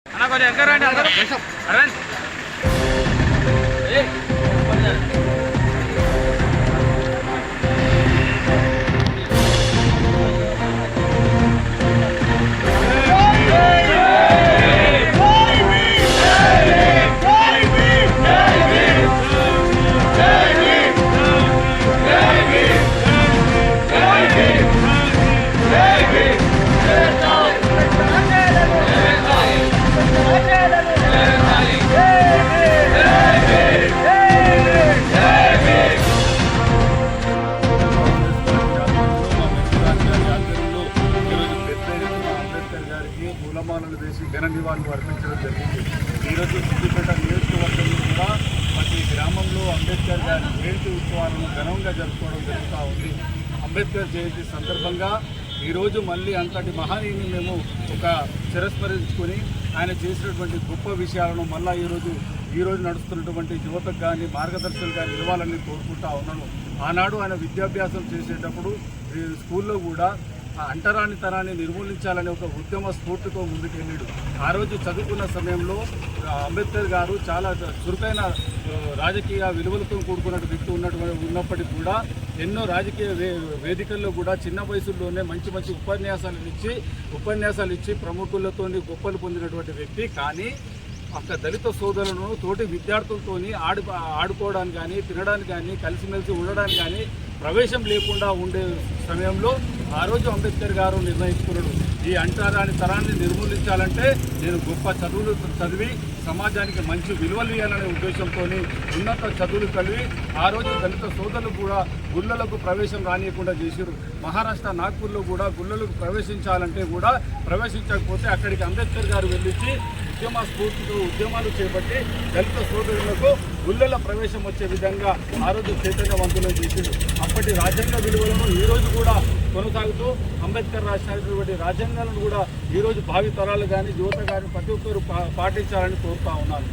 అన్న కొంచెం ఎక్కరండి అందరూ అరవింద్ పూలమాలలు వేసి ఘన నివాళులు అర్పించడం జరిగింది. ఈరోజు సిద్దిపేట నియోజకవర్గంలో కూడా ప్రతి గ్రామంలో అంబేద్కర్ గారి జయంతి ఉత్సవాలను ఘనంగా జరుపుకోవడం జరుగుతూ ఉంది. అంబేద్కర్ జయంతి సందర్భంగా ఈరోజు మళ్ళీ అంతటి మహనీయుని మేము ఒక చిరస్మరించుకొని ఆయన చేసినటువంటి గొప్ప విషయాలను మళ్ళీ ఈరోజు నడుస్తున్నటువంటి యువతకు కానీ మార్గదర్శకులు కానీ ఇవ్వాలని కోరుకుంటా ఉన్నాను. ఆనాడు ఆయన విద్యాభ్యాసం చేసేటప్పుడు స్కూల్లో కూడా అంటరాని తరాన్ని నిర్మూలించాలనే ఒక ఉద్యమ స్ఫూర్తితో ముందుకెళ్ళాడు. ఆ రోజు చదువుకున్న సమయంలో అంబేద్కర్ గారు చాలా చురుకైన రాజకీయ విలువలతో కూడుకున్న వ్యక్తి ఉన్నప్పటికీ కూడా ఎన్నో రాజకీయ వేదికల్లో కూడా చిన్న వయసుల్లోనే మంచి ఉపన్యాసాలు ఇచ్చి ప్రముఖులతో గొప్పలు పొందినటువంటి వ్యక్తి. కానీ అక్కడ దళిత సోదరులను తోటి విద్యార్థులతో ఆడుకోవడానికి కానీ తినడానికి కానీ కలిసిమెలిసి ఉండడానికి కానీ ప్రవేశం లేకుండా ఉండే సమయంలో ఆ రోజు అంబేద్కర్ గారు నిర్ణయించుకున్నాడు, ఈ అంటరాని తరాన్ని నిర్మూలించాలంటే నేను గొప్ప చదువులు చదివి సమాజానికి మంచి విలువలు ఇవ్వాలనే ఉద్దేశంతో ఉన్నత చదువులు కలిగి ఆ రోజు దళిత సోదరులు కూడా గుళ్ళలకు ప్రవేశం రానియకుండా చేశారు. మహారాష్ట్ర నాగ్పూర్లో కూడా గుళ్ళలకు ప్రవేశించాలంటే కూడా ప్రవేశించకపోతే అక్కడికి అంబేద్కర్ గారు వెళ్ళించి ఉద్యమ స్ఫూర్తితో ఉద్యమాలు చేపట్టి దళిత సోదరులకు గుళ్ళల ప్రవేశం వచ్చే విధంగా ఆ రోజు చైతన్యవంతులను చేశారు. అప్పటి రాజ్యాంగ విలువలను ఈరోజు కూడా కొనసాగుతూ అంబేద్కర్ రాసినటువంటి రాజ్యాంగాలను కూడా ఈరోజు భావి తరాలు కానీ యువత కానీ ప్రతి ఒక్కరు పాటించాలని కోరుతా ఉన్నాను.